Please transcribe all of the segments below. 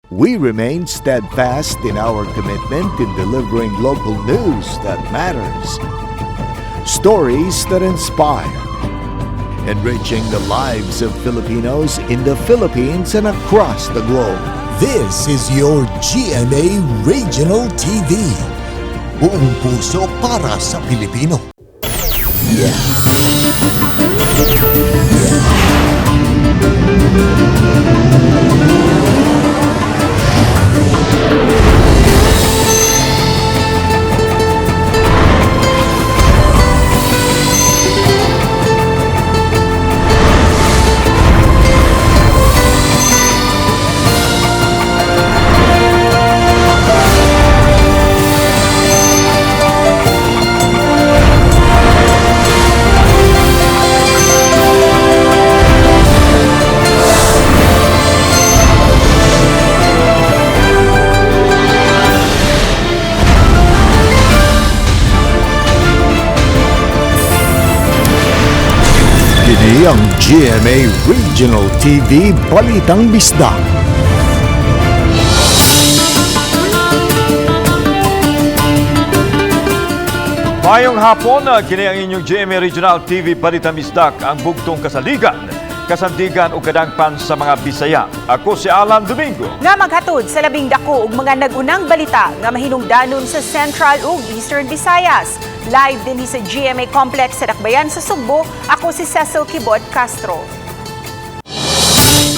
We remain steadfast in our commitment in delivering local news that matters, stories that inspire, enriching the lives of Filipinos in the Philippines and across the globe. This is your GMA Regional TV. Buong puso para sa Pilipino. Kini ang GMA Regional TV Balitang Bisdak. Mayong hapon, kini ang inyong GMA Regional TV Balitang Bisdak, ang bugtong kasandigan o kadangpan sa mga Bisaya. Ako si Alan Domingo. Nga maghatod sa labing dako ug mga nagunang balita nga mahinungdanon sa Central ug Eastern Visayas. Live din sa GMA Complex sa Dakbayan sa Sugbo, ako si Cecil Kibot Castro.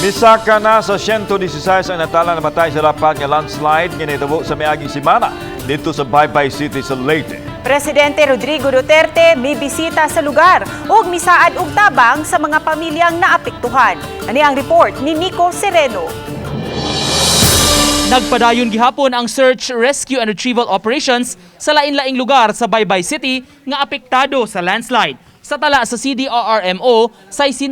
Misaka na sa 116 ang natala na matay sa rapat nga landslide nga nahitabo sa miaging semana dito sa Baybay City sa Leyte. Presidente Rodrigo Duterte may bisita sa lugar ug misaad og tabang sa mga pamilyang naapektuhan. Ani ang report ni Nico Sereno. Nagpadayon gihapon ang search, rescue and retrieval operations sa lain-laing lugar sa Baybay City nga apektado sa landslide. Sa tala sa CDRRMO, 69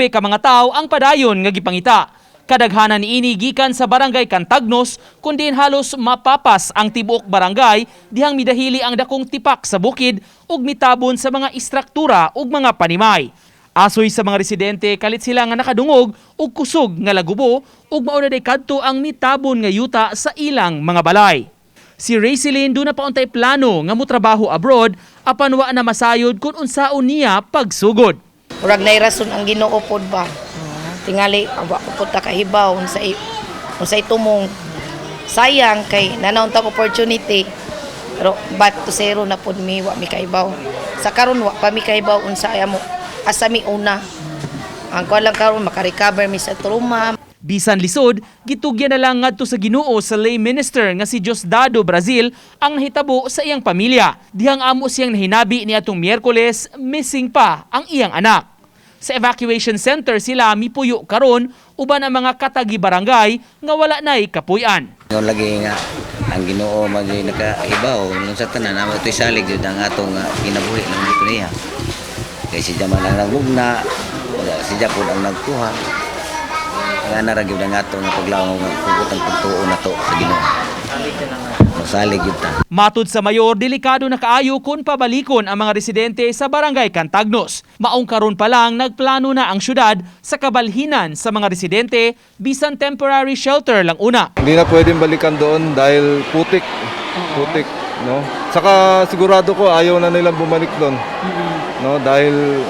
ka mga tawo ang padayon nga gipangita. Kadaghanan niini gikan sa barangay Cantagnos, kundi halos mapapas ang tibuok barangay dihang midahili ang dakong tipak sa bukid ug mitabon sa mga istruktura ug mga panimay. Asoy sa mga residente, kalit sila nga nakadungog ug kusog nga lagubo ug mao na day kadto ang mitabon nga yuta sa ilang mga balay. Si Rayceline do na pauntay plano nga motrabaho abroad apan wa na masayod kung unsaon niya pagsugod. Murag nay rason ang Ginoo pod ba. Tingali awa ko punta kahibaw unsay tumong. Sayang kay nanaon ta opportunity. Pero back to zero na pod mi wa mi kahibaw. Sa karon wa pa mi kahibaw unsa amo asa mi una. Ang ko lang karon makarecover mi sa trauma. Bisan lisod, gitugyan na lang ngadto sa Ginoo sa lay minister nga si Diosdado Brazil ang nahitabo sa iyang pamilya. Dihang amo siyang nahinabi ni atong Miyerkules, missing pa ang iyang anak. Sa evacuation center sila mipuyo karon uban ang mga katagi barangay nga wala nay kapuy-an. Ngayon lagi nga ang Ginoo magi nakahibaw nung sa tanan amo toy salig jud ang atong kinabuhi ng dito niya. Kay si Jamal ang nagmugna, si Japon ang nagkuha. Nga naragyo na nga ito nga paglaong nga pugutang pagtuo na to sa Ginoo. Masalig yun ta. Matud sa mayor, delikado na kaayo kung pabalikon ang mga residente sa barangay Cantagnos. Maong karon pa lang nagplano na ang syudad sa kabalhinan sa mga residente bisan temporary shelter lang una. Hindi na pwedeng balikan doon dahil putik, no? Saka sigurado ko ayaw na nilang bumalik doon. No, dahil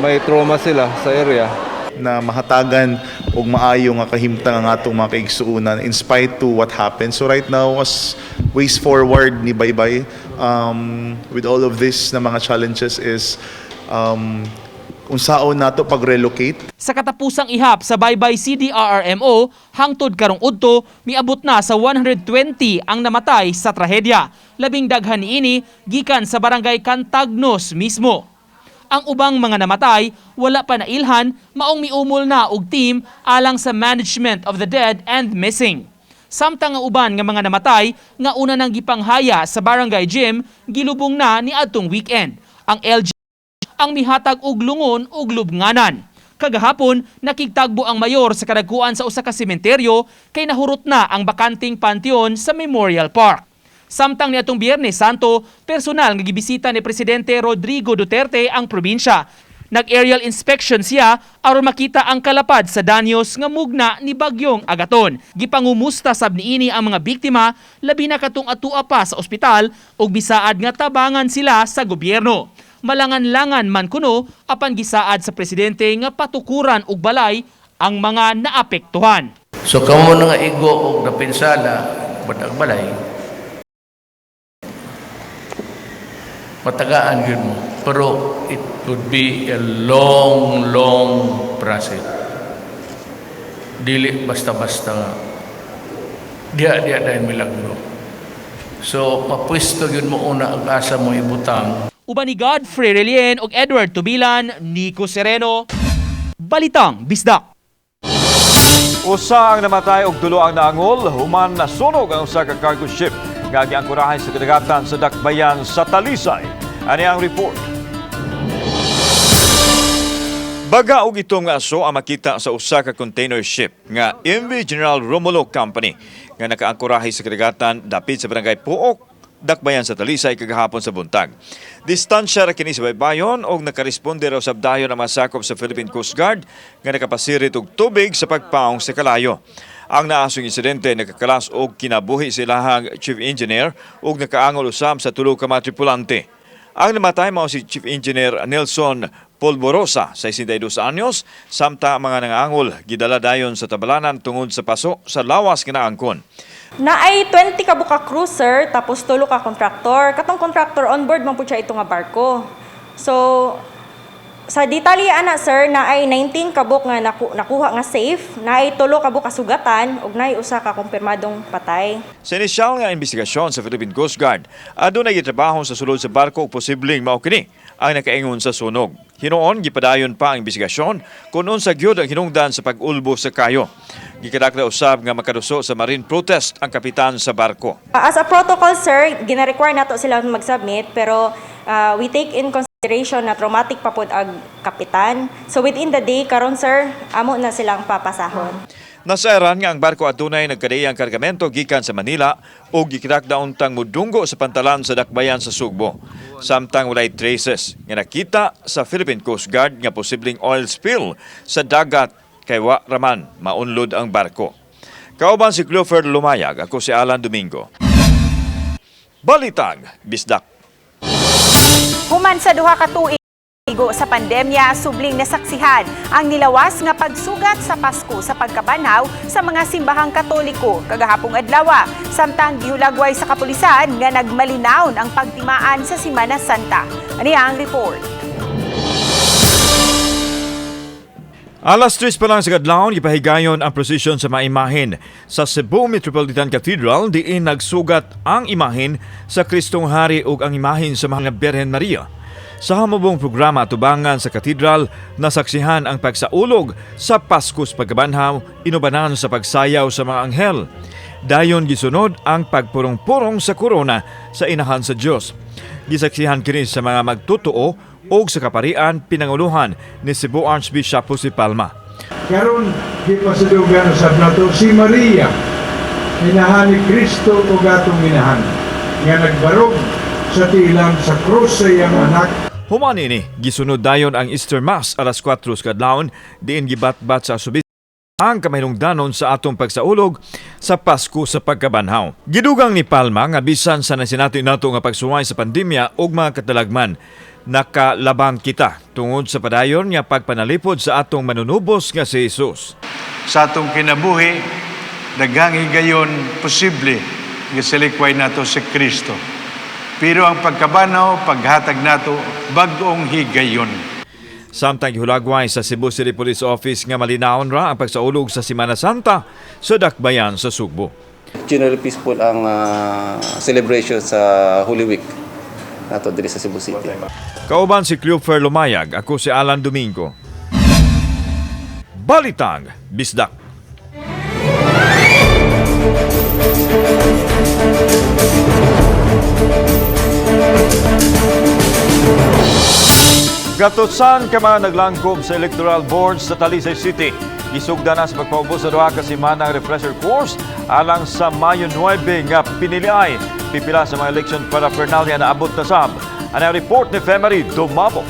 may trauma sila sa area. Na mahatagan og maayo nga kahimtang ang atong mga kaigsuonan in spite to what happened. So right now, as ways forward ni Baybay with all of this na mga challenges is unsaon nato pag-relocate. Sa katapusang ihap sa Baybay CDRRMO, hangtod karong udto, miabot na sa 120 ang namatay sa trahedya. Labing daghan niini gikan sa barangay Cantagnos mismo. Ang ubang mga namatay, wala pa nailhan, maong miumol na og team alang sa management of the dead and missing. Samtang ang uban nga mga namatay, nga una nang gipanghaya sa barangay gym, gilubong na ni adtong weekend. Ang LG ang mihatag og lungon ug lubnganan. Kagahapon, nakigtagbo ang mayor sa kadagkuan sa usa ka sementeryo kay nahurot na ang bakanting panteon sa Memorial Park. Samtang niadtong Biyernes Santo, personal nga gibisita ni Presidente Rodrigo Duterte ang probinsya. Nag-aerial inspection siya aron makita ang kalapad sa danyos nga mugna ni Bagyong Agaton. Gipangumusta sab niini ang mga biktima, labi na katong atua pa sa ospital ug bisaad nga tabangan sila sa gobyerno. Malangan-langan man kuno apan gisaad sa presidente nga patukuran og balay ang mga naapektuhan. So kamo na nga igo og napinsala badag balay. Matagaan yun mo. Pero it would be a long process. Dili basta-basta nga. Diya dahil milagro. So, mapwesto yun mo una ang asa mo ibutang. Uban ni Godfrey Relien ug Edward Tubilan, Nico Sereno, Balitang Bisdak. Usa ang namatay og tulo ang naangol, human nasunog ang usa ka cargo ship nga giangkorahan sa kadagatan sa dakbayan sa Talisay. Ani ang report. Baga og itong aso ang makita sa usa ka container ship nga MV General Romulo Company nga nakaangkorahe sa kadagatan dapit sa barangay Puok, dakbayan sa Talisay kagahapon sa buntag. Distansya ra kini sa baybayon og nakaresponde raw sab dayon ang masakop sa Philippine Coast Guard nga nakapasirit og tubig sa pagpaong sa kalayo. Ang naasong insidente nakakalas og kinabuhi silahang Chief Engineer og nakaangol usab sa tulo ka mga tripulante. Ang namatay mao si Chief Engineer Nelson Polvorosa, 62 anyos, samta mga nangaangol gidala dayon sa tabalanan tungod sa paso sa lawas kinaangkon. Naay 20 ka buka cruiser tapos tulo ka contractor. Katong contractor on board man pud siya ito nga barko. So sa detalye ana sir, naay 19 ka buk nga nakuha nga safe, naay tulo ka buk kasugatan ug naay usa ka kumpirmadong patay. Sa inisyal nga investigasyon sa Philippine Coast Guard, adunay gitrabaho sa sulod sa barko ug posibleng mao kini ang nakaingon sa sunog. Hinuon gipadayon pa ang investigasyon kung unsa gyud ang hinungdan sa pag-ulbo sa kayo. Gikadakda usab nga makaduso sa marine protest ang kapitan sa barko. As a protocol sir, gina-require nato sila mag-submit pero we take in consideration na traumatic pa pod ang kapitan. So within the day karon sir, amo na silang papasahon. Nasairan nga ang barko adunay nagkadayang kargamento gikan sa Manila ug gikidakda untang mudunggo sa pantalan sa dakbayan sa Sugbo. Samtang walay traces nga nakita sa Philippine Coast Guard nga posibleng oil spill sa dagat kay wa raman maunlod ang barko. Kauban si Clover Lumayag, ako si Alan Domingo. Balitang Bisdak. Human sa duha ka tuig sa pandemya, subling nasaksihan ang nilawas nga pagsugat sa Pasko sa pagkabanhaw sa mga simbahang Katoliko kagahapong adlaw. Samtang gihulagway sa kapulisan nga nagmalinaw ang pagtimaan sa Semana Santa. Ani ang report. Alas 3 pa lang sa kadlawon, ipahigayon ang prosesyon sa mga imahen sa Cebu Metropolitan Cathedral diin nagsugat ang imahen sa Kristong Hari ug ang imahen sa mga Birhen Maria. Sa hamubong programa tubangan sa katedral, nasaksihan ang pagsaulog sa Paskos Pagkabanhaw, inubanan sa pagsayaw sa mga anghel. Dayon gisunod ang pagpurong-purong sa korona sa inahan sa Diyos. Gisaksihan kini sa mga magtutuo o sa kaparian pinanguluhan ni Cebu Archbishop Jose Palma. Karon gipasadugan sa nato si Maria, inahan ni Kristo o gatong inahan, nga nagbarog sa tilang sa krus sa iyang anak. Human ini, gisunod dayon ang Easter Mass alas 4 sa kadlawon, diin gibat-bat sa subis ang kamahinungdanon sa atong pagsaulog sa Pasko sa Pagkabanhaw. Gidugang ni Palma nga bisan sa nasinato nato nga pagsuway sa pandemya ug mga katalagman, nakalabang kita tungod sa padayon nga pagpanalipod sa atong manunubos nga si Jesus. Sa atong kinabuhi, daghang higayon posible nga salikway nato si Kristo. Pero ang pagkabanaw, paghatag nato bag-ong higayon. Samtang gihulagway sa Cebu City Police Office nga malinawon ra ang pagsaulog sa Semana Santa sa dakbayan sa Sugbo. Generally peaceful ang celebration sa Holy Week nato diri sa Cebu City. Kauban si Clover Lumayag, ako si Alan Domingo. Balitang Bisdak. Gatotsan ka mga naglangkob sa Electoral Board sa Talisay City. Gisugda na sa pagpaubos sa duha ka semanang refresher course alang sa Mayo 9 nga piniliay. Pipila sa mga election paraphernalia na abot na sab. Ang report ni Femery Dumabok.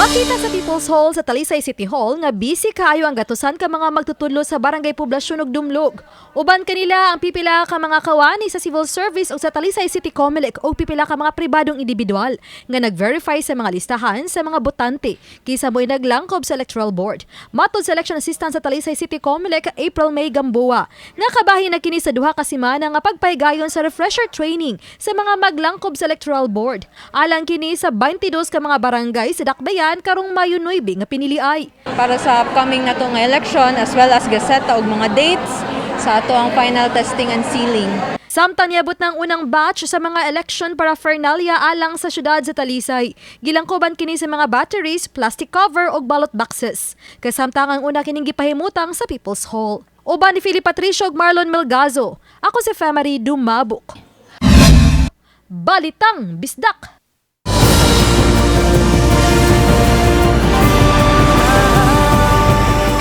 Makita sa People's Hall sa Talisay City Hall nga busy kaayo ang gatusan ka mga magtutudlo sa barangay poblasyon ug dumlog. Uban kanila ang pipila ka mga kawani sa civil service o sa Talisay City Comelec o pipila ka mga pribadong individual nga nag-verify sa mga listahan sa mga botante kaysa mo'y naglangkob sa electoral board. Matod sa election assistant sa Talisay City Comelec April May Gamboa, nga kabahin na kini sa duha ka semana nga pagpaygayon sa refresher training sa mga maglangkob sa electoral board. Alang kini sa 22 ka mga barangay sa Dakbayan karong Mayo 9 nga piniliay. Para sa upcoming na nga election as well as gaseta og mga dates sa ato ang final testing and sealing. Samtang niabot ng unang batch sa mga election paraphernalia alang sa syudad sa Talisay. Gilangkoban kini sa mga batteries, plastic cover ug ballot boxes. Kasamtang ang una kining gipahimutang sa People's Hall. Uban ni Philip Patricio ug Marlon Melgazo. Ako si Femary Dumabuk. Balitang Bisdak.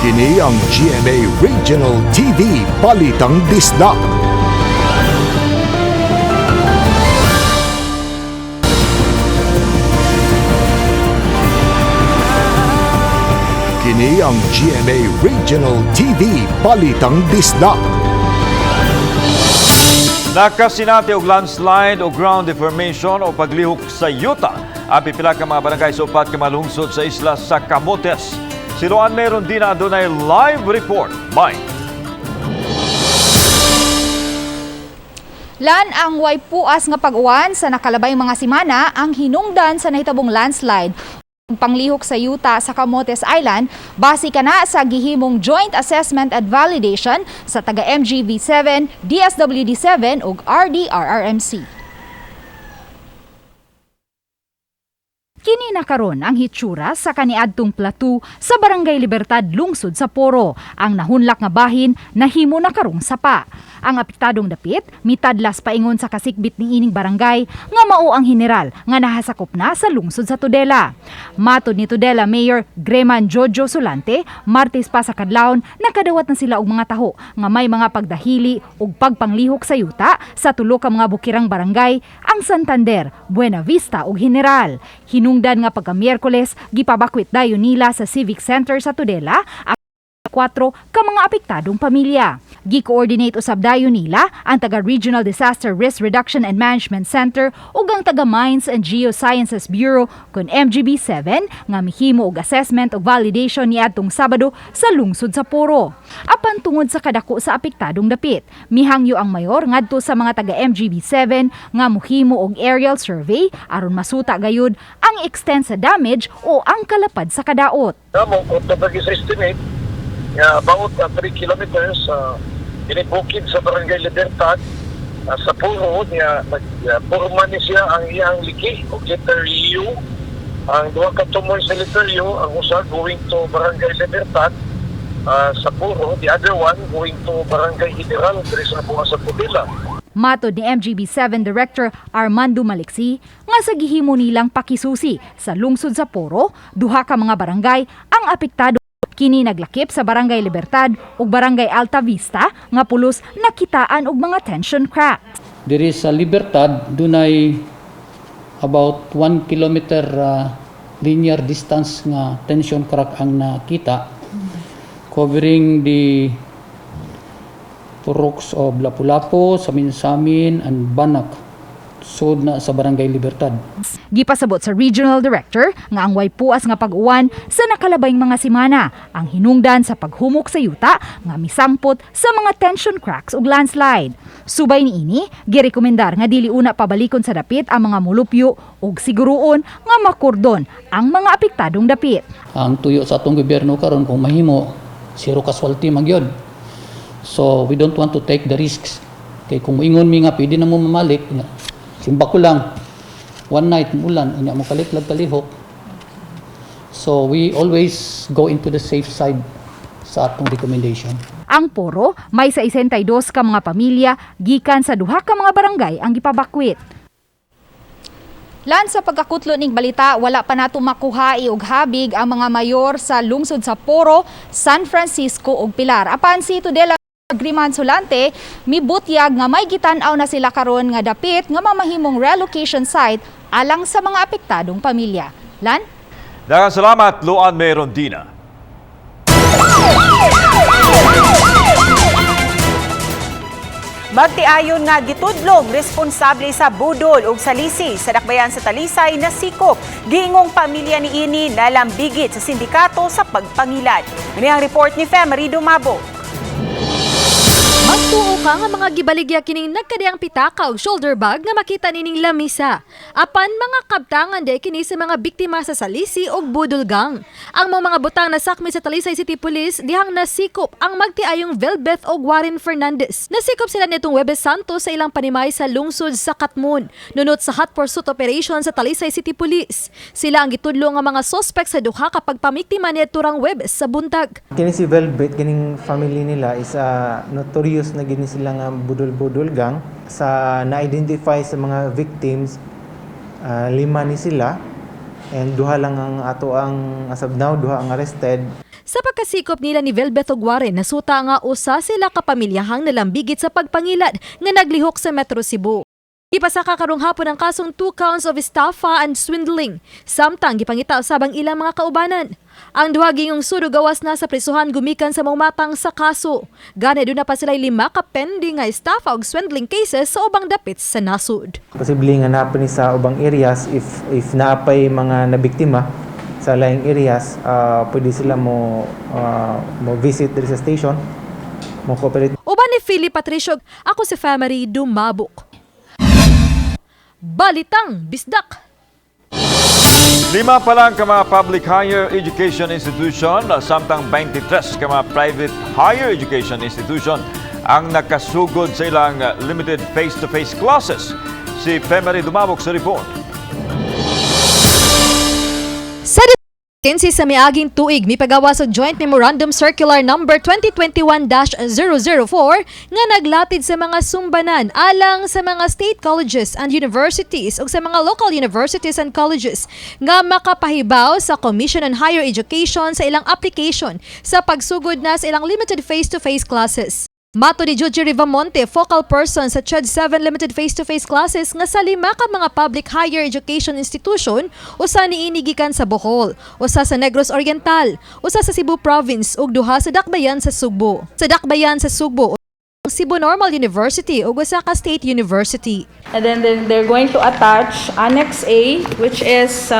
Kini ang GMA Regional TV Balitang Bisdak. Kini ang GMA Regional TV Balitang Bisdak. Nakasinati og landslide o ground deformation o paglihok sa yuta. Ang pipila ka mga barangay sa upat ka malungsod sa isla sa Camotes. Si Roan Meron Dina adunay live report. Bye. Lan ang way puas nga pag-uwan sa nakalabay mga semana ang hinungdan sa nahitabong landslide. Panglihok sa yuta sa Camotes Island, base ka na sa gihimong Joint Assessment and Validation sa taga-MGB7, DSWD7 ug RDRRMC. Kini na karon ang hitsura sa kaniadtong plato sa Barangay Libertad, lungsod sa Poro. Ang nahunlak nga bahin nahimo na karong sapa. Ang apektadong dapit mitadlas paingon sa kasikbit ni ining barangay nga mao ang general nga nahasakop na sa lungsod sa Tudela. Matod ni Tudela Mayor Greman Jojo Solante, Martes pa sa kadlawon nakadawat na sila og mga taho nga may mga pagdahili ug pagpanglihok sa yuta sa tulo ka mga bukirang barangay, ang Santander, Buena Vista ug General. Hinungdan nga pagka Miyerkules gipabakwit dayon nila sa Civic Center sa Tudela ang 4 ka mga apektadong pamilya. Gi-coordinate usab dayon nila ang taga-Regional Disaster Risk Reduction and Management Center ug ang taga-Mines and Geosciences Bureau kun MGB7 nga mihimo og assessment ug validation niadtong Sabado sa lungsod sa Poro. Apan tungod sa kadako sa apektadong dapit, mihangyo ang mayor ngadto sa mga taga-MGB7 nga mohimo og aerial survey aron masuta gayud ang extent sa damage o ang kalapad sa kadaot. Kamo kung estimate about 3 kilometers inibukid sa Barangay Libertad sa Puro niya purman siya ang iyang liki o letter U. Ang duha ka tumoy sa letter U, ang usa going to Barangay Libertad sa Puro, the other one going to Barangay General diri sa buwas sa Pudila. Matod ni MGB7 Director Armando Maliksi nga sa gihimo nilang pakisusi sa lungsod sa Poro, duha ka mga barangay ang apektado. Kini naglakip sa Barangay Libertad ug Barangay Alta Vista nga pulos nakitaan og mga tension cracks. Diri sa Libertad dunay about 1 kilometer linear distance nga tension crack ang nakita covering the Puroks of Lapu-Lapu, Samin-Samin and Banak. Sud na sa Barangay Libertad. Gipasabot sa Regional Director nga ang way puas nga pag-uwan sa nakalabayng mga semana ang hinungdan sa paghumok sa yuta nga misampot sa mga tension cracks ug landslide. Subay niini, girekomendar nga dili una pabalikon sa dapit ang mga mulupyo ug siguruon nga makordon ang mga apektadong dapit. Ang tuyo sa atong gobyerno karon kung mahimo zero casualty magyod. So we don't want to take the risks. Kay kung moingon mi nga pwede na mo mamalik, simba ko lang, one night, ulan, inya mo kaliklag kalihok. So we always go into the safe side sa atong recommendation. Ang Poro, may 62 ka mga pamilya, gikan sa duha ka mga barangay ang gipabakwit. Lan sa pagkakutlo ning balita, wala pa nato makuha og habig ang mga mayor sa lungsod sa Poro, San Francisco ug Pilar. Apan si Tudela Greman Solante, mibutyag nga may gitan-aw na sila karon nga dapit nga mamahimong relocation site alang sa mga apektadong pamilya. Lan? Daghang salamat, Luan Merondina. Magtiayon nga gitudlog responsable sa budol ug salisi sa dakbayan sa Talisay na sikop. Giingong pamilya ni ini nalambigit sa sindikato sa pagpangilad. Ini ang report ni Femery Dumabo. Magtuo ka nga mga gibaligya kining nagkadiyang pitaka og shoulder bag nga makita nining lamisa. Apan mga kabtangan de kini sa mga biktima sa salisi og budolgang. Ang mga butang nasakmi sa Talisay City Police dihang nasikop ang magtiayong Velbeth og Warren Fernandez. Nasikop sila nitong Webes Santo sa ilang panimay sa lungsod sa Katmon. Nunot sa hot pursuit operation sa Talisay City Police. Sila ang gitudlo nga mga suspect sa duha kapag pamiktima ni turang Webes sa buntag. Kini si Velbeth, kining family nila is notorious na gini sila nga budol-budol gang. Sa na-identify sa mga victims, 5 ni sila and duha lang ang ato ang as of now, duha ang arrested. Sa pagkasikop nila ni Velbeth og Warren, nasuta nga usa sila kapamilyahang nalambigit sa pagpangilad nga naglihok sa Metro Cebu. Ipasaka karong hapon ang kasong 2 counts of estafa and swindling. Samtang gipangita usabang ilang mga kaubanan. Ang duha gingong sudog gawas na sa prisuhan gumikan sa maumatang sa kaso. Gani doon na pa sila 5 ka pending nga estafa ug swindling cases sa ubang dapit sa nasud. Posible nga napani sa ubang areas if naapay mga nabiktima sa laing areas, pwede sila mo visit diri sa station, mo cooperate. Uban ni Philip Patricio, ako si Femery Dumabok. Balitang Bisdak. 5 pa lang ka mga public higher education institution, samtang 23 ka mga private higher education institution ang nakasugod sa ilang limited face-to-face classes. Si Femery Dumabok sa report. Sa Kinsi sa miaging tuig, mipagawa sa Joint Memorandum Circular No. 2021-004 nga naglatid sa mga sumbanan alang sa mga state colleges and universities ug sa mga local universities and colleges nga makapahibaw sa Commission on Higher Education sa ilang application sa pagsugod na sa ilang limited face-to-face classes. Mato ni Judge Rivamonte, focal person sa CHED 7 limited face-to-face classes nga sa 5 ka mga public higher education institution, usa ni inigikan sa Bohol, usa sa Negros Oriental, usa sa Cebu Province ug duha sa Dakbayan sa Sugbo. Sa Dakbayan sa Sugbo, Cebu Normal University ug usa ka state university. And then they're going to attach Annex A, which is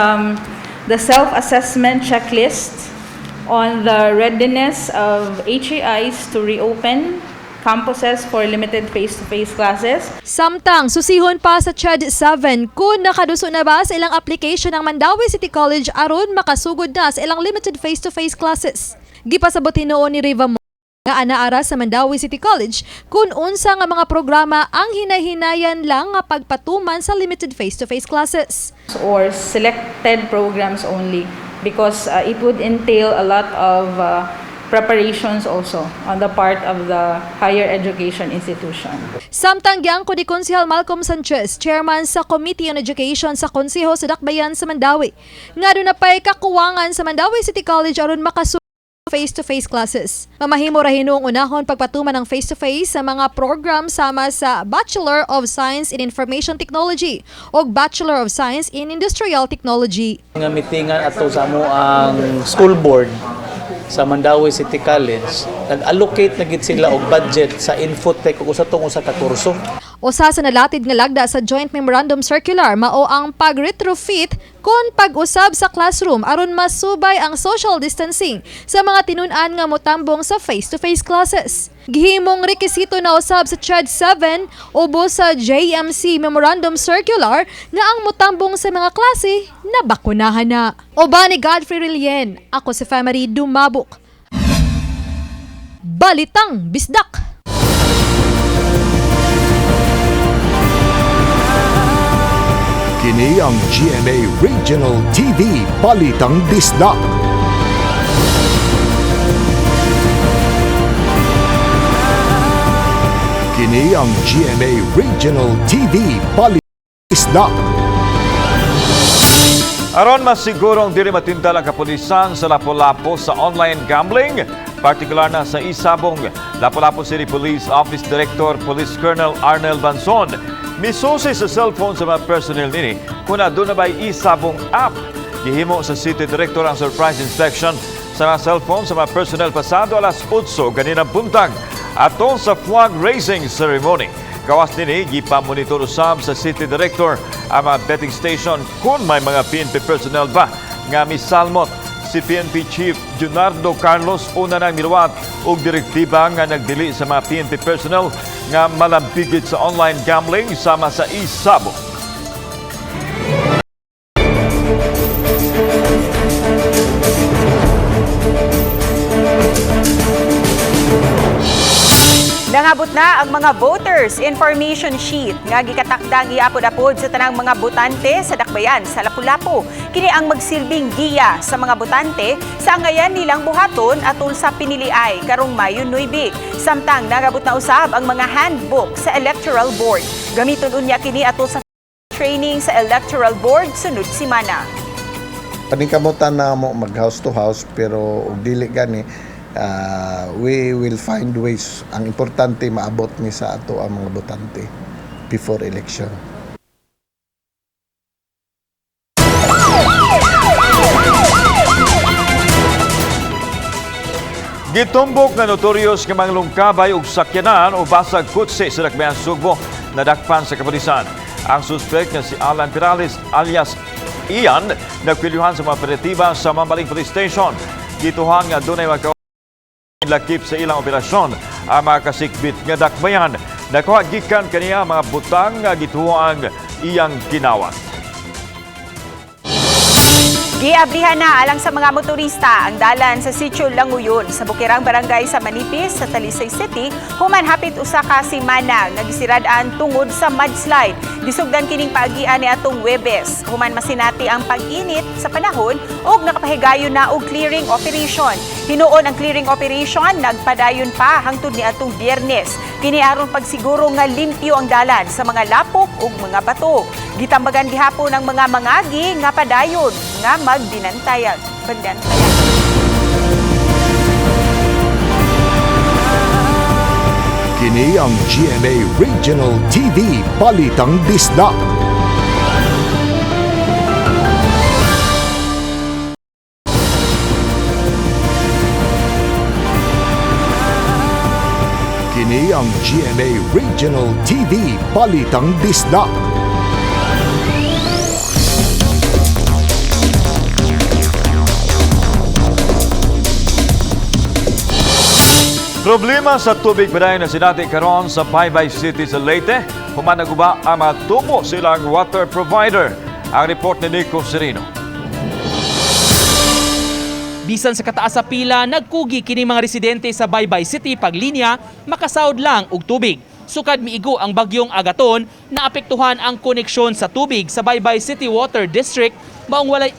the self-assessment checklist on the readiness of HAIs to reopen campuses for limited face-to-face classes. Samtang susihon pa sa CHED 7 kung nakaduso na ba sa ilang application ng Mandawi City College aron makasugod na sa ilang limited face-to-face classes. Gipasabot noon ni Riva nga anaara sa Mandawi City College kung unsa nga mga programa ang hinay-hinayan lang nga pagpatuman sa limited face-to-face classes. Or selected programs only because it would entail a lot of preparations also on the part of the higher education institution. Samtang giangko ni Konsehal Malcolm Sanchez, chairman sa Committee on Education sa Konseho sa Dakbayan sa Mandawi, nga doon na pa'y kakuwangan sa Mandawi City College aron makasugod face-to-face classes. Mamahimo ra hinuong unahon pagpatuman ng face-to-face sa mga program sama sa Bachelor of Science in Information Technology o Bachelor of Science in Industrial Technology. Nga mitingan ato sa mo ang school board sa Mandawi City College, nag-allocate na gid sila og budget sa Infotech ug usa ka kurso. Usa sa nalatid nga lagda sa Joint Memorandum Circular mao ang pag-retrofit kon pag-usab sa classroom aron masubay ang social distancing sa mga tinun-an nga motambong sa face-to-face classes. Gihimong rekisito na usab sa CHED 7 ubos sa JMC Memorandum Circular nga ang motambong sa mga klase na bakunahan na. Oba ni Godfrey Rilien, ako si Femery Dumabok. Balitang Bisdak. Kini ang GMA Regional TV Balitang Bisdak. Kini ang GMA Regional TV Balitang Bisdak. Aron mas sigurong dili matintal ang kapulisan sa Lapu-Lapu sa online gambling, partikular na sa isabong Lapu-Lapu City Police Office Director Police Colonel Arnel Banson. Misusi sa cellphone sa mga personnel nini kung na doon na ba'y isabong app Gihimo sa City Director ang surprise inspection sa mga cellphone sa mga personnel pasado alas 8 ganina buntag atong sa flag raising ceremony. Kawas nini, gipamonitor usab sa City Director ang mga betting station kung may mga PNP personnel ba nga misalmot. Si PNP Chief Junardo Carlos una nang niluwat og direktiba nga nagdili sa mga PNP personnel nga malambigit sa online gambling sama sa isabo. Nangabot na ang mga voters information sheet nga gikatakdang iapod-apod sa tanang mga botante sa dakbayan sa Lapu-Lapu. Kini ang magsilbing giya sa mga botante sa angayan nilang buhaton atol sa piniliay karong Mayo 9. Samtang nangabot na usab ang mga handbook sa Electoral Board. Gamiton unya kini atol sa training sa Electoral Board sunod simana. Paningkamutan na mo mag house to house pero ug dili gani we will find ways. Ang importante maabot ni sa ato ang mga botante before election. Gitumbok na notorious nga mga lungkabay ug sakyanan o basag kutsi sa Dakbayan Sugbo nadakpan sa kapulisan. Ang suspect nga si Alan Perales alias Ian nagpilyuhan sa mga operatiba sa Mambaling Police Station. Gituhan nga dunay lakip sa ilang operasyon ang mga kasikbit nga dakbayan. Nakuha gikan kaniya mga butang nga gituang iyang ginawat. Giablihan na alang sa mga motorista ang dalan sa Sitio Languyon sa Bukirang Barangay sa Manipis sa Talisay City human hapit usa ka semana nga gisirad-an tungod sa mudslide. Disugdan kining paagian ni atong Huwebes human masinati ang pag-init sa panahon ug nakapahigayon na og clearing operation. Hinuon ang clearing operation nagpadayon pa hangtod ni atong Biyernes. Kini aron pagsiguro nga limpyo ang dalan sa mga lapok ug mga bato. Gitambagan gihapon ang mga mangagi nga padayon nga magdinantayan. Kini ang GMA Regional TV Balitang Disda. Kini ang GMA Regional TV Balitang Disda. Problema sa tubig baday na sinati karon sa Baybay City sa Leyte. Human naguba ang mga tubo silang water provider. Ang report ni Nico Serino. Bisan sa kataas sa pila, nagkugi kini mga residente sa Baybay City paglinya makasawd lang og tubig. Sukad miigo ang bagyong Agaton na apektuhan ang koneksyon sa tubig sa Baybay City Water District maong walay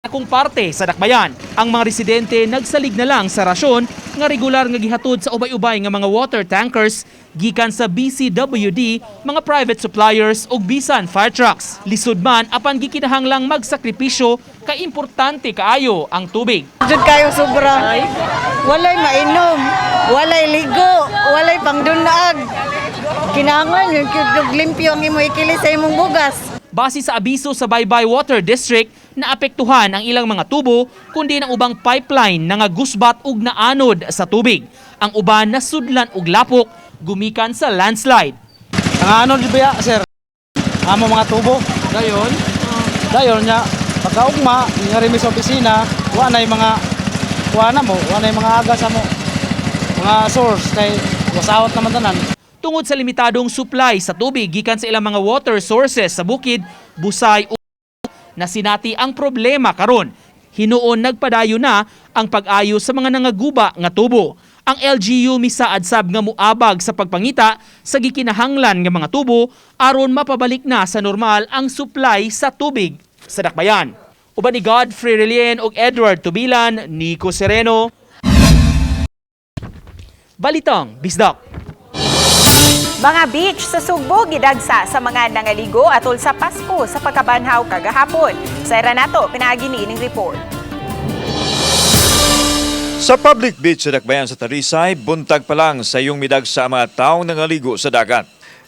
kung parte sa dakbayan. Ang mga residente nagsalig na lang sa rasyon nga regular nga gihatod sa ubay-ubay nga mga water tankers gikan sa BCWD, mga private suppliers ug bisan fire trucks. Lisod man apan gikinahanglang magsakripisyo kay importante kaayo ang tubig. Jud kayo sobra. Walay mainom, walay ligo, walay pangdunag. Kinahanglan yung limpyo ang imo ikilis sa imong bugas. Base sa abiso sa Baybay Water District, naapektuhan ang ilang mga tubo kundi ng ubang pipeline na nga gusbat ug naanod sa tubig. Ang uban nasudlan og lapok gumikan sa landslide. Ang anod ba sir? Amo mga tubo. Dayon nya pagkaugma nga remi sa opisina, wa nay mga mga aga sa mo. Mga source kay wasawat naman tanan. Tungod sa limitadong supply sa tubig gikan sa ilang mga water sources sa bukid, busay ug na sinati ang problema karon. Hinuon nagpadayo na ang pag-ayo sa mga nangaguba nga tubo. Ang LGU misaad sab nga muabag sa pagpangita sa gikinahanglan nga mga tubo aron mapabalik na sa normal ang supply sa tubig sa dakbayan. Uban ni Godfrey Relien ug Edward Tubilan, Nico Sereno. Balitang Bisdak. Mga beach sa Sugbo gidagsa sa mga nangaligo atol sa Pasko sa pagkabanhaw kagahapon. Sa Iranato, pinaagi ni ining report. Sa public beach sa Dakbayan sa Talisay, buntag pa lang sa iyong midagsa ang mga taong nangaligo sa dagat.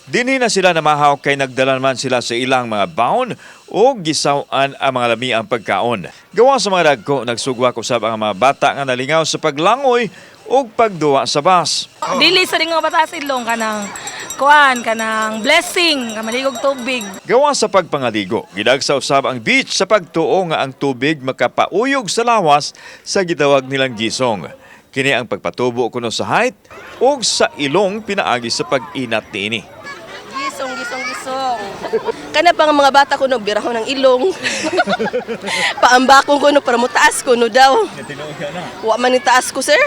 Dinhi na sila namahaw kay nagdala man sila sa ilang mga baon o gisawan ang mga lami ang pagkaon. Gawa sa mga dagko, nagsugwa ko sa mga bata nga nalingaw sa paglangoy o pagduwa sa bus. Dili sa mga bata silong kanang kuan kanang blessing ka maligog tubig. Gawa sa pagpangaligo, gidagsa usab ang beach sa pagtuo nga ang tubig makapauyog sa lawas sa gitawag nilang gisong. Kini ang pagpatubo kuno sa height o sa ilong pinaagi sa pag-inat niini. Gisong. Kana pa nga mga bata ko no, birahon ng ilong. Paambakon ko no, para mo taas ko no daw. Wa man ni taas ko, sir.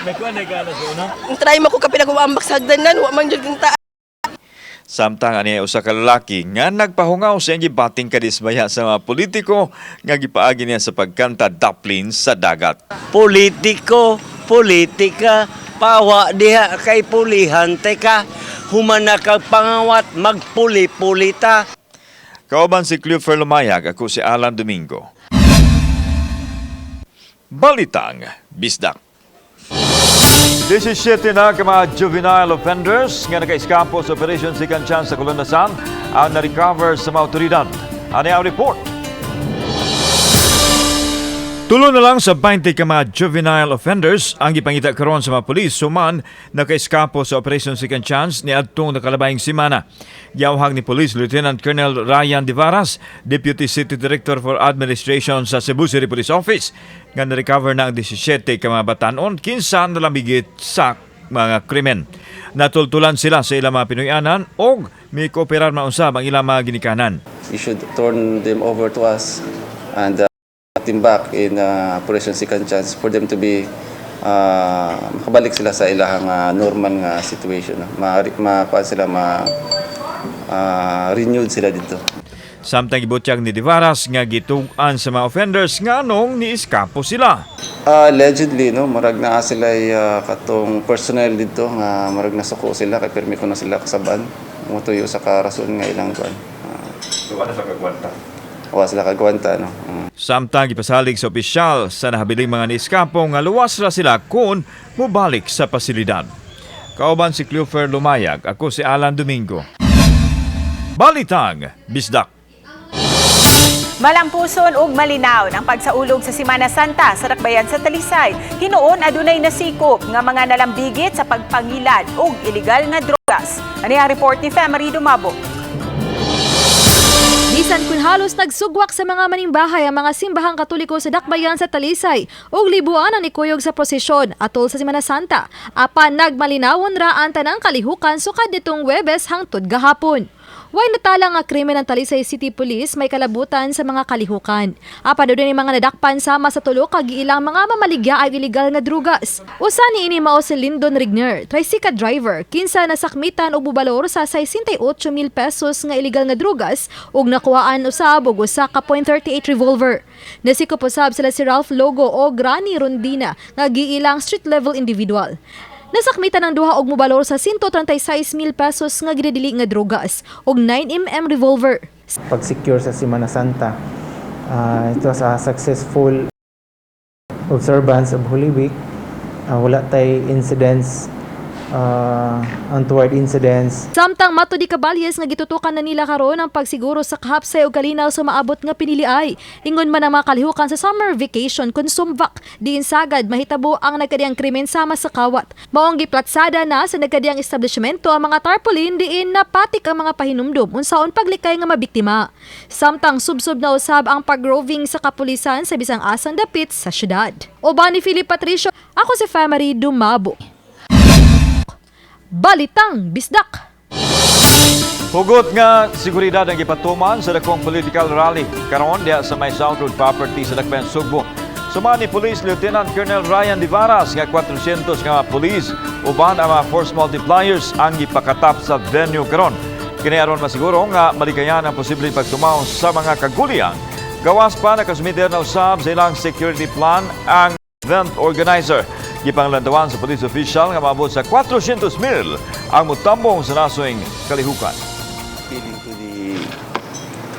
Nagkuhan na gana sa una? Try mo ko kapila ko ambak sa hagdanan, wa man jud kang taas. Samtang ani usa ka lalaki nga nagpahungaw sa iyang gibating kadismaya sa mga politiko nga gipaagi niya sa pagkanta Daplin sa dagat. Politiko, politika, pawa diha kay pulihan teka. Humana kag pangawat magpuli-pulita. Kauban si Cleofer Lumayag, ako si Alan Domingo. Balitang Bisdak. 17 na ka mga juvenile offenders nga naka-eskapo sa Operation Second Chance sa Kulundasan ang na-recover sa mga otoridad. Ano ang report? Tulo na lang sa 20 ka mga juvenile offenders ang ipangita karon sa mga pulis suman naka-eskapo sa Operation Second Chance ni adtong nakalabayng semana. Giawhag ni Police Lieutenant Colonel Ryan Divaras, Deputy City Director for Administration sa Cebu City Police Office, nga na-recover na ang 17 ka mga batanon kinsa nalambigit sa mga krimen. Natultulan sila sa ilang mga Pinoyanan o may kooperar mausab ang ilang mga ginikanan. You should turn them over to us and team back in Operation Second Chance for them to be makabalik sila sa ilang normal nga situation. Renewed sila dito. Samtang gibutyag ni Divaras nga gitugan sa mga offenders nga anong ni-eskapo sila. Allegedly, no, marag na sila katong personnel dito nga marag nasuko sila kay permi ko na sila kasaban. Mutuyo sa karason nga ilang kuan. Wala sa kagwanta. Wala sila kagwanta, no. Samtang ipasalig sa opisyal sa nahabiling mga ni-eskapo nga luwas ra sila kung mubalik sa pasilidad. Kauban si Cleofer Lumayag, ako si Alan Domingo. Balitang Bisdak. Malampuson ug malinaw ng pagsaulog sa Semana Santa sa Dakbayan sa Talisay. Hinuon adunay nasikop nga mga nalambigit sa pagpangilad ug ilegal nga drogas. Ani ang report ni Femery Dumabo. Bisan kun halos nagsugwak sa mga manimbahay ang mga simbahang Katoliko sa Dakbayan sa Talisay ug libuan ang nikuyog sa prosesyon atol sa Semana Santa. Apan nagmalinawon ra ang tanang kalihukan sukad nitong Huwebes hangtod gahapon. Way natala nga krimen ng Talisay City Police may kalabutan sa mga kalihukan. Apan doon ni mga nadakpan sama sa tulo kag ilang mga mamaligya ay illegal nga drugas. Usa ni ini mao si Lyndon Rigner, tricycle driver, kinsa nasakmitan og bubalor sa 68,000 pesos nga illegal nga drugas ug nakuhaan usab og usa ka .38 revolver. Nasikop usab sila si Ralph Logo o Granny Rondina nga giilang street level individual. Nasakmitan ng duha og mobalor sa 136,000 pesos nga ginadili nga drogas og 9mm revolver. Pag-secure sa Semana Santa, ito sa successful observance of Holy Week. Wala tay incidents, untoward incidents. Samtang mato di kabalyes nga gitutukan na nila karon ang pagsiguro sa kahapsay ug kalinaw sa maabot nga piniliay. Ingon man ang mga kalihukan sa summer vacation kun sumvak diin sagad mahitabo ang nagkadiyang krimen sama sa kawat. Maong giplatsada na sa nagkadiyang establishmento ang mga tarpaulin diin napatik ang mga pahinumdom unsaon paglikay nga mabiktima. Samtang subsob na usab ang pagroving sa kapulisan sa bisang asang dapit sa syudad. Oban ni Philip Patricio, ako si Femery Dumabo. Balitang Bisdak. Hugot nga seguridad ang ipatuman sa dakong political rally karon diha sa may South Road property sa Dakbayan, Sugbo. Suma ni Police Lieutenant Colonel Ryan Divaras nga 400 nga mga pulis uban ang mga force multipliers ang ipakatap sa venue karon. Kini aron masiguro nga malikayan ang posibleng pagtumaw sa mga kagulian. Gawas pa nakasumiter na usab sa ilang security plan ang event organizer. Gipanglandawan sa police official nga maabot sa 400,000 ang mutambong sa nasoing kalihukan. Appealing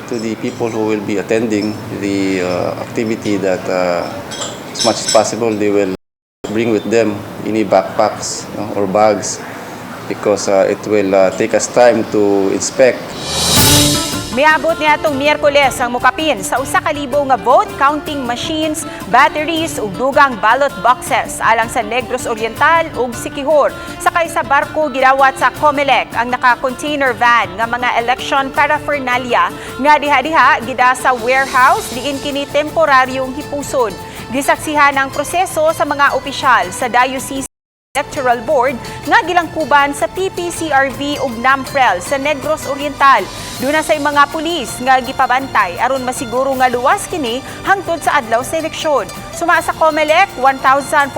to the people who will be attending the activity that as much as possible they will bring with them any backpacks or bags because it will take us time to inspect. Miabot niya itong Miyerkules ang mukapin sa 1,000 nga vote counting machines, batteries ug dugang ballot boxes alang sa Negros Oriental ug Siquijor. Sakay sa barko gidawat sa COMELEC ang naka-container van nga mga election paraphernalia nga diha-diha gida sa warehouse diin kini temporaryong hipuson. Gisaksihan ang proseso sa mga opisyal sa Diocese Electoral Board nga gilangkuban sa PPCRV ug NAMFREL sa Negros Oriental. Duna say mga pulis nga gipabantay aron masiguro nga luwas kini hangtod sa adlaw sa eleksyon. Suma sa COMELEC, 1,471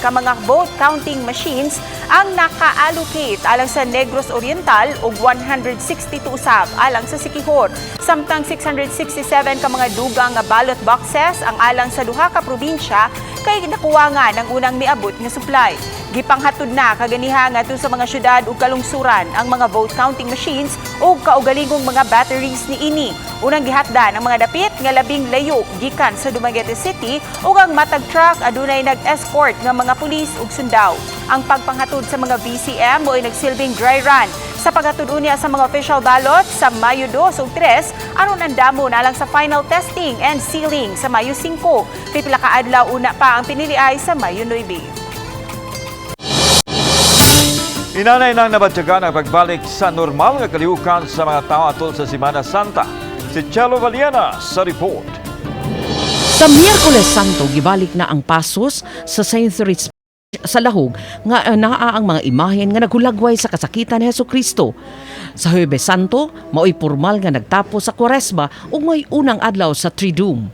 ka mga vote counting machines ang naka-allocate alang sa Negros Oriental ug 162 usab alang sa Siquijor. Samtang 667 ka mga dugang nga ballot boxes ang alang sa duha ka probinsya kay nakuha nga ng unang miabot nga supply. Gipanghatod na kaganiha ngadto sa mga syudad ug kalungsuran ang mga vote counting machines ug kaugalingong mga batteries niini. Unang gihatdan ang mga dapit nga labing layo gikan sa Dumaguete City ug ang matag truck adunay nag-escort nga mga pulis ug sundao. Ang pagpanghatod sa mga VCM mo'y nagsilbing dry run sa paghatod unya sa mga official ballot sa Mayo 2 ug 3 aron andamo na lang sa final testing and sealing sa Mayo 5. Pipila ka adlaw una pa ang piniliay sa Mayo 9. Inanay nang nabatyagan ang pagbalik sa normal nga kalihukan sa mga tao atol sa Semana Santa. Si Chelo Valiana sa report. Sa Miyerkules Santo, gibalik na ang pasos sa St. Thérèse sa lahog nga naa ang mga imahen nga naghulagway sa kasakitan ni Hesukristo. Sa Huwebes Santo, mao'y formal nga nagtapos sa Kwaresma ug may unang adlaw sa Triduum.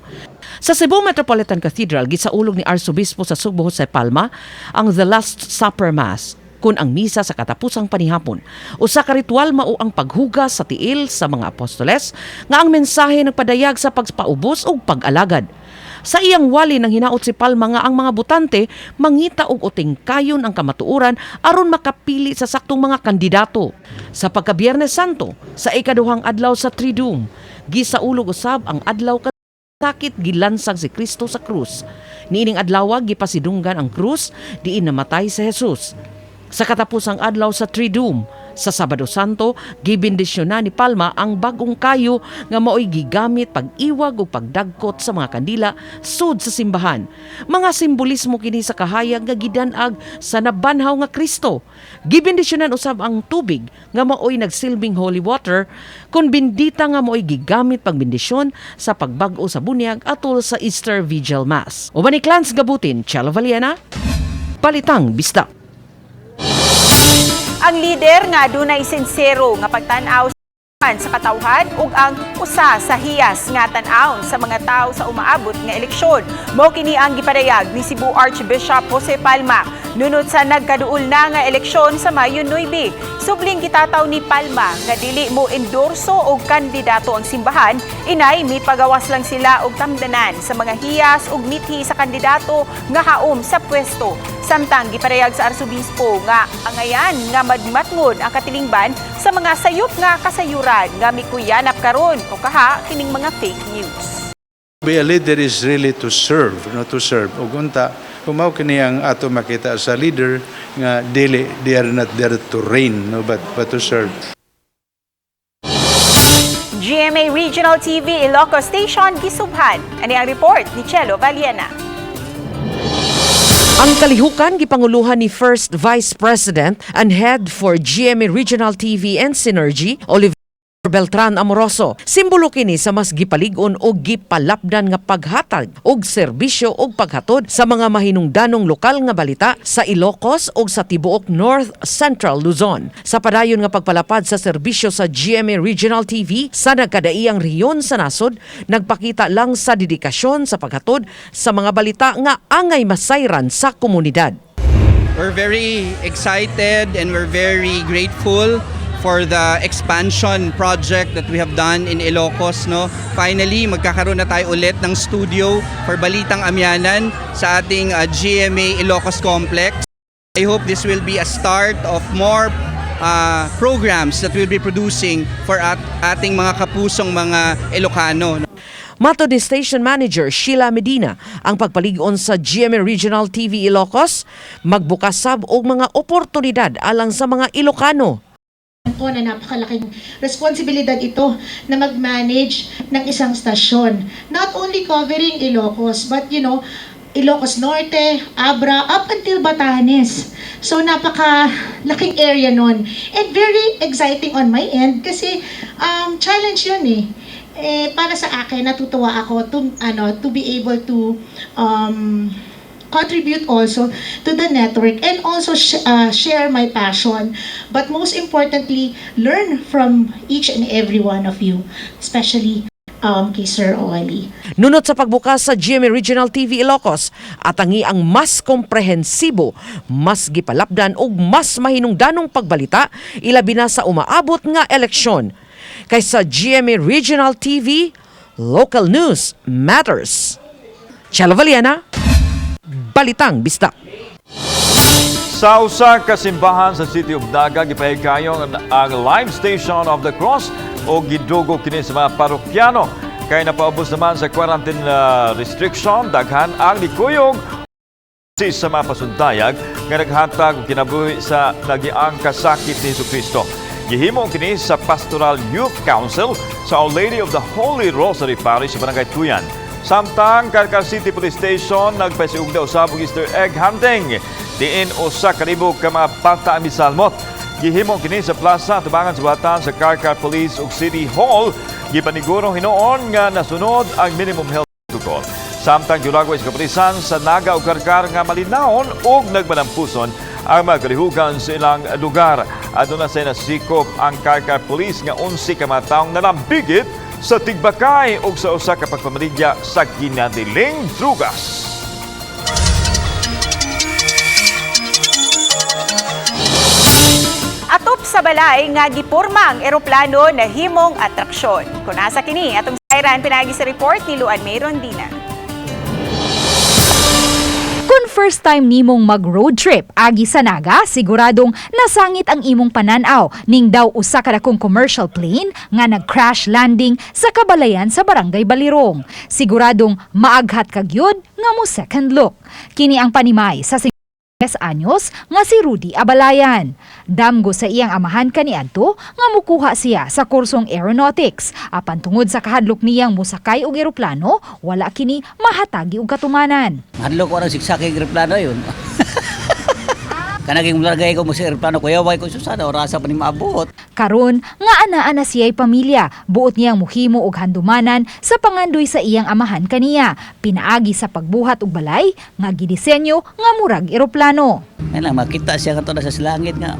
Sa Cebu Metropolitan Cathedral, gisaulog ni Arsobispo sa Subo Jose Palma ang The Last Supper Mass kun ang misa sa katapusang panihapon. Usa ka ritual mao ang paghugas sa tiil sa mga apostoles nga ang mensahe nagpadayag sa pagpaubos ug pag-alagad. Sa iyang wali nang hinaot si Palma nga ang mga butante mangita og utingkayon ang kamatuoran aron makapili sa saktong mga kandidato. Sa pagka-Biyernes Santo, sa ikaduhang adlaw sa Triduum, gisaulog usab ang adlaw sakit gilansang si Kristo sa krus. Niining adlaw gipasidunggan ang krus diin namatay si Jesus. Sa katapusang adlaw sa Triduum, sa Sabado Santo, gibindisyon na ni Palma ang bagong kayo nga mao'y gigamit pag-iwag o pagdagkot sa mga kandila sud sa simbahan. Mga simbolismo kini sa kahayag nga gidanag sa nabanhaw nga Kristo. Gibindisyonan usab ang tubig nga mao'y nagsilbing holy water kun bindita nga mao'y gigamit pagbindisyon sa pagbag-o sa bunyag atol sa Easter Vigil Mass. Uban ni Clans Gabutin, Chelo Valiana, Balitang Bisdak. Ang lider nga adunay sinsero nga pagtan-aw sa katawhan ug ang usa sa hiyas nga tan-awon sa mga tawo sa umaabot nga eleksyon. Mao kini ang gipadayag ni Cebu Archbishop Jose Palma nunod sa nagkaduol na nga eleksyon sa Mayo 9. Subling gitataw ni Palma nga dili mo endorso og kandidato ang simbahan, inay mipagawas lang sila og tamdanan sa mga hiyas ug mithi sa kandidato nga haom sa pwesto. Samtang giparehag sa Arsobispo nga angayan nga madmatngod ang katilingban sa mga sayop nga kasayuran nga mikuyanap karon o kaha kining mga fake news. Be a leader is really to serve, not to serve. Ug unta, kumaw kini ang ato makita sa leader nga dili, they are not there to reign, no, but to serve. GMA Regional TV Ilocos Station gisubhan. Ani ang report ni Chelo Valiana. Ang kalihukan gipanguluhan ni First Vice President and Head for GMA Regional TV and Synergy, Oliver Beltran Amoroso. Simbolo kini sa mas gipalig-on o gipalapdan nga paghatag og serbisyo og paghatod sa mga mahinungdanong lokal nga balita sa Ilocos ug sa tibuok North Central Luzon. Sa padayon nga pagpalapad sa serbisyo sa GMA Regional TV sa nagkadaiyang rehiyon sa nasod, nagpakita lang sa dedikasyon sa paghatod sa mga balita nga angay masayran sa komunidad. We're very excited and we're very grateful for the expansion project that we have done in Ilocos, no. Finally, magkakaroon na tayo ulit ng studio for Balitang Amyanan sa ating GMA Ilocos Complex. I hope this will be a start of more programs that we'll be producing for ating mga kapusong mga Ilocano. Matod ni Station Manager Sheila Medina, ang pagpaligon sa GMA Regional TV Ilocos magbukas sab og mga oportunidad alang sa mga Ilocano. Ko na napakalaking responsibilidad ito na mag-manage ng isang stasyon. Not only covering Ilocos, but Ilocos Norte, Abra, up until Batanes. So napakalaking area nun. And very exciting on my end kasi challenge yun eh. Para sa akin, natutuwa ako to be able to contribute also to the network and also share my passion. But most importantly, learn from each and every one of you, especially kay Sir Oli. Nunot sa pagbukas sa GMA Regional TV Ilocos, atangi ang mas komprehensibo, mas gipalapdan ug mas mahinungdanong pagbalita ilabi na sa umaabot nga eleksyon. Kaysa GMA Regional TV, local news matters. Chela Valiana, Balitang Bisdak. Sa usa ka simbahan sa City of Naga, gipahigayong ang Live Station of the Cross o gidugo kini sa mga parokyano. Kaya napaubos naman sa quarantine restriction, daghan ang likuyog sa mga pasundayag nga naghatag og kinabuhi sa nagiang kasakit ni Jesucristo. Gihimo kini sa Pastoral Youth Council sa Our Lady of the Holy Rosary Parish sa Barangay Tuyan. Samtang Carcar City Police Station nagpasiug na usab og Easter egg hunting. Diin usa ka libo ka mga bata ang misalmot. Gihimo kini sa plaza tubangan sa batan sa Carcar Police ug City Hall. Gipaniguro hinoon nga nasunod ang minimum health protocol. Samtang giulagway sa kapulisan sa Naga ug Carcar nga malinawon ug nagmanampuson ang mga kalihugan sa ilang lugar. Aduna sa nasikop ang Carcar Police nga 11 ka mga taong nalambigit sa tigbakay ug sa usa ka pagpamaligya sa ginadiling drugas. Atop sa balay nga giporma ang eroplano na himong atraksyon. Kung nasa kini, atong sayran pinagi sa report ni Luan May Rondina. Kung first time nimong mag-road trip agi sa Naga, siguradong nasangit ang imong pananaw ning daw usa ka dakong commercial plane nga nag-crash landing sa kabalayan sa Barangay Balirong. Siguradong maaghat kag yun nga mo second look. Kini ang panimay sa 10 anyos nga si Rudy Abalayan. Damgo sa iyang amahan kaniadto nga mukuha siya sa kursong aeronautics. Apan tungod sa kahadlok niyang musakay og eroplano, wala kini mahatagi og katumanan. Hadlok ko ng siksakig eroplano yun. Kanaging mulagay ko mo sa eroplano, kuya way ko susada, orasa pa ni maabot. Karon nga ana-ana siya'y pamilya, buot niyang muhimo og handumanan sa pangandoy sa iyang amahan kaniya. Pinaagi sa pagbuhat og balay nga gidisenyo nga murag eroplano. Ay lang makita siya kanto na sa silangit nga.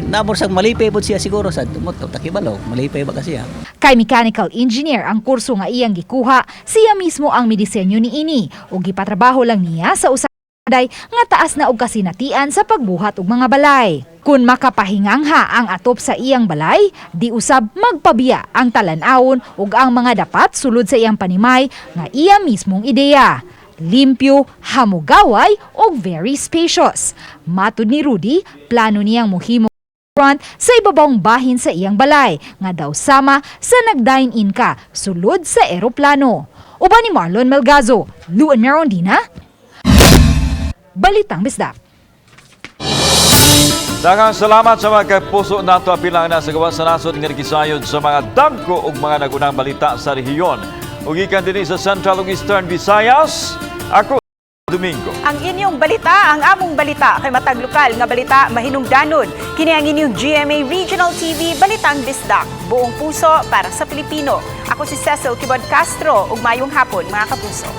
Nabor sang malipay po siya siguro sa tumoto takibalo, malipay ba kasi siya. Kay mechanical engineer ang kurso nga iyang gikuha, siya mismo ang midisenyo niini ug gipatrabaho lang niya sa usa nga taas na og kasinatian sa pagbuhat og mga balay. Kung makapahingangha ang atop sa iyang balay, di usab magpabiya ang talan-awon ug ang mga dapat sulod sa iyang panimay nga iya mismong ideya. Limpyo, hamugaway ug very spacious. Matud ni Rudy, plano niyang muhimo front sa ibabawng bahin sa iyang balay nga daw sama sa nag-dine-in ka sulod sa eroplano. Uban ni Marlon Melgazo, Luan Merondina, Balitang Bisdak. Daghang salamat sa mga kapuso nato apilang na sa gawas sa nasod nga nagkisayod sa mga dagko ug mga nagunang balita sa rehiyon. Ug ikan dinhi sa Central ug Eastern Visayas, ako Domingo. Ang inyong balita, ang among balita kay matag lokal nga balita mahinungdanon. Kini ang inyong GMA Regional TV Balitang Bisdak. Buong puso para sa Pilipino. Ako si Cecil Kibod Castro ug mayong hapon mga kapuso.